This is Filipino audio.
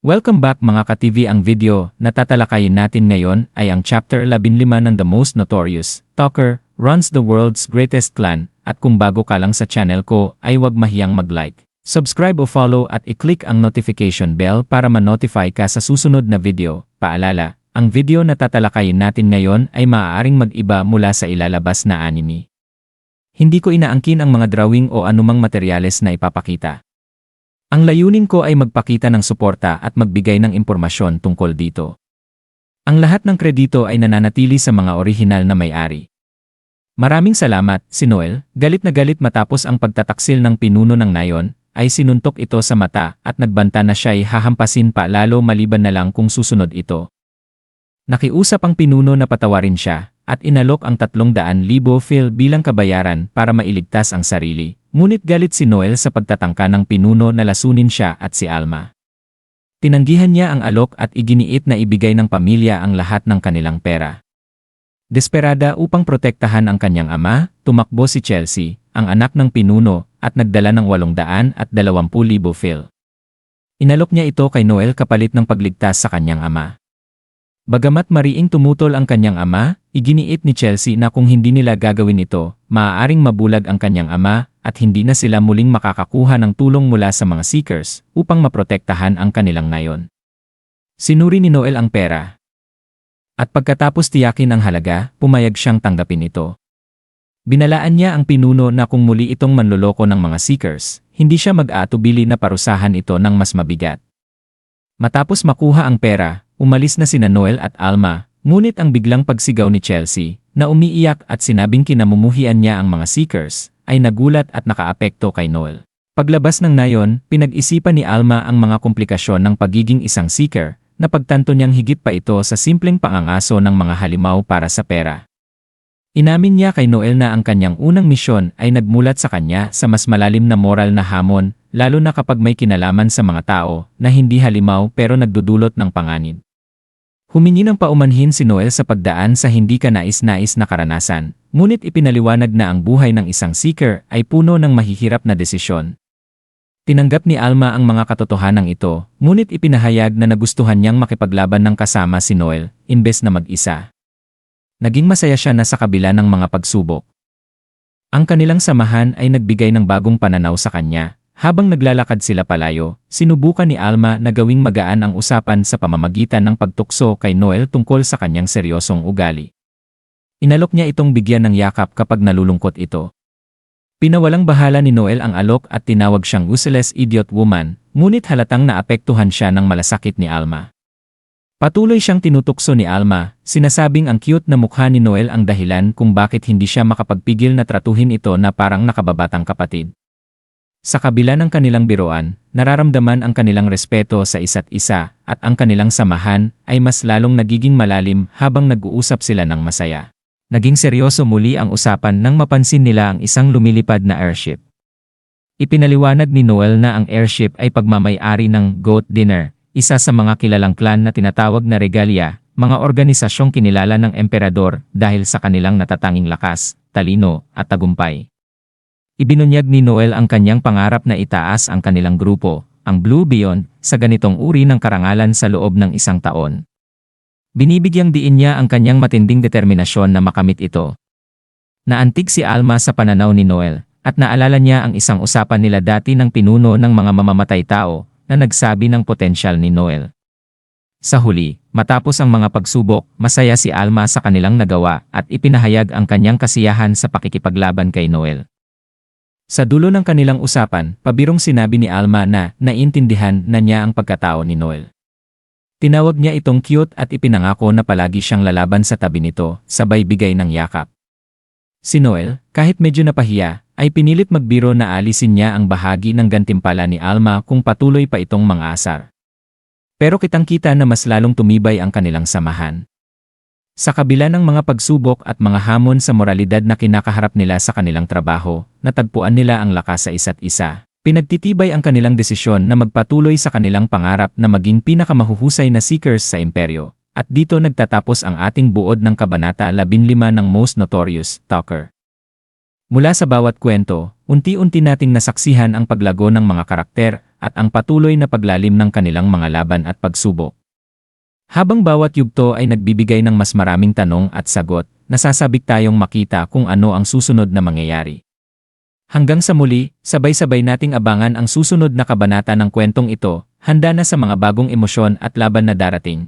Welcome back mga ka-TV. Ang video na tatalakayin natin ngayon ay ang Chapter 15 ng The Most Notorious Talker Runs the World's Greatest Clan. At kung bago ka lang sa channel ko ay huwag mahiyang mag-like, subscribe o follow at i-click ang notification bell para ma-notify ka sa susunod na video. Paalala, ang video na tatalakayin natin ngayon ay maaaring mag-iba mula sa ilalabas na anime. Hindi ko inaangkin ang mga drawing o anumang materyales na ipapakita. Ang layunin ko ay magpakita ng suporta at magbigay ng impormasyon tungkol dito. Ang lahat ng kredito ay nananatili sa mga orihinal na may-ari. Maraming salamat, si Noel. Galit na galit matapos ang pagtataksil ng pinuno ng nayon, ay sinuntok ito sa mata at nagbanta na siya'y hahampasin pa lalo maliban na lang kung susunod ito. Nakiusap ang pinuno na patawarin siya at inalok ang 300,000 fil bilang kabayaran para mailigtas ang sarili. Ngunit galit si Noel sa pagtatangka ng pinuno na lasunin siya at si Alma. Tinanggihan niya ang alok at iginiit na ibigay ng pamilya ang lahat ng kanilang pera. Desperada upang protektahan ang kanyang ama, tumakbo si Chelsea, ang anak ng pinuno, at nagdala ng 820,000 fil. Inalok niya ito kay Noel kapalit ng pagligtas sa kanyang ama. Bagamat mariing tumutol ang kanyang ama, iginiit ni Chelsea na kung hindi nila gagawin ito, maaaring mabulag ang kanyang ama at hindi na sila muling makakakuha ng tulong mula sa mga Seekers upang maprotektahan ang kanilang nayon. Sinuri ni Noel ang pera. At pagkatapos tiyakin ang halaga, pumayag siyang tanggapin ito. Binalaan niya ang pinuno na kung muli itong manloloko ng mga Seekers, hindi siya mag-aatubili na parusahan ito ng mas mabigat. Matapos makuha ang pera, umalis na sina Noel at Alma, ngunit ang biglang pagsigaw ni Chelsea, na umiiyak at sinabing kinamumuhian niya ang mga Seekers, ay nagulat at nakaapekto kay Noel. Paglabas ng nayon, pinag-isipan ni Alma ang mga komplikasyon ng pagiging isang Seeker, na pagtanto niyang higit pa ito sa simpleng pangangaso ng mga halimaw para sa pera. Inamin niya kay Noel na ang kanyang unang misyon ay nagmulat sa kanya sa mas malalim na moral na hamon, lalo na kapag may kinalaman sa mga tao na hindi halimaw pero nagdudulot ng panganib. Humingi ng paumanhin si Noel sa pagdaan sa hindi kanais-nais na karanasan, ngunit ipinaliwanag na ang buhay ng isang Seeker ay puno ng mahihirap na desisyon. Tinanggap ni Alma ang mga katotohanan ito, ngunit ipinahayag na nagustuhan niyang makipaglaban ng kasama si Noel, imbes na mag-isa. Naging masaya siya na sa kabila ng mga pagsubok. Ang kanilang samahan ay nagbigay ng bagong pananaw sa kanya. Habang naglalakad sila palayo, sinubukan ni Alma na gawing magaan ang usapan sa pamamagitan ng pagtukso kay Noel tungkol sa kanyang seryosong ugali. Inalok niya itong bigyan ng yakap kapag nalulungkot ito. Pinawalang bahala ni Noel ang alok at tinawag siyang useless idiot woman, ngunit halatang naapektuhan siya ng malasakit ni Alma. Patuloy siyang tinutukso ni Alma, sinasabing ang cute na mukha ni Noel ang dahilan kung bakit hindi siya makapagpigil na tratuhin ito na parang nakababatang kapatid. Sa kabila ng kanilang biruan, nararamdaman ang kanilang respeto sa isa't isa at ang kanilang samahan ay mas lalong nagiging malalim habang nag-uusap sila ng masaya. Naging seryoso muli ang usapan nang mapansin nila ang isang lumilipad na airship. Ipinaliwanag ni Noel na ang airship ay pagmamay-ari ng Goat Dinner, isa sa mga kilalang clan na tinatawag na Regalia, mga organisasyong kinilala ng emperador dahil sa kanilang natatanging lakas, talino at tagumpay. Ibinunyag ni Noel ang kanyang pangarap na itaas ang kanilang grupo, ang Blue Beyond, sa ganitong uri ng karangalan sa loob ng isang taon. Binibigyang diin niya ang kanyang matinding determinasyon na makamit ito. Naantig si Alma sa pananaw ni Noel, at naalala niya ang isang usapan nila dati ng pinuno ng mga mamamatay tao na nagsabi ng potensyal ni Noel. Sa huli, matapos ang mga pagsubok, masaya si Alma sa kanilang nagawa at ipinahayag ang kanyang kasiyahan sa pakikipaglaban kay Noel. Sa dulo ng kanilang usapan, pabirong sinabi ni Alma na naiintindihan na niya ang pagkatao ni Noel. Tinawag niya itong cute at ipinangako na palagi siyang lalaban sa tabi nito, sabay bigay ng yakap. Si Noel, kahit medyo napahiya, ay pinilit magbiro na alisin niya ang bahagi ng gantimpala ni Alma kung patuloy pa itong mang-asar. Pero kitang-kita na mas lalong tumibay ang kanilang samahan. Sa kabila ng mga pagsubok at mga hamon sa moralidad na kinakaharap nila sa kanilang trabaho, natagpuan nila ang lakas sa isa't isa. Pinagtitibay ang kanilang desisyon na magpatuloy sa kanilang pangarap na maging pinakamahuhusay na Seekers sa imperyo. At dito nagtatapos ang ating buod ng Kabanata 15 ng Most Notorious Talker. Mula sa bawat kwento, unti-unti nating nasaksihan ang paglago ng mga karakter at ang patuloy na paglalim ng kanilang mga laban at pagsubok. Habang bawat yugto ay nagbibigay ng mas maraming tanong at sagot, nasasabik tayong makita kung ano ang susunod na mangyayari. Hanggang sa muli, sabay-sabay nating abangan ang susunod na kabanata ng kwentong ito, handa na sa mga bagong emosyon at laban na darating.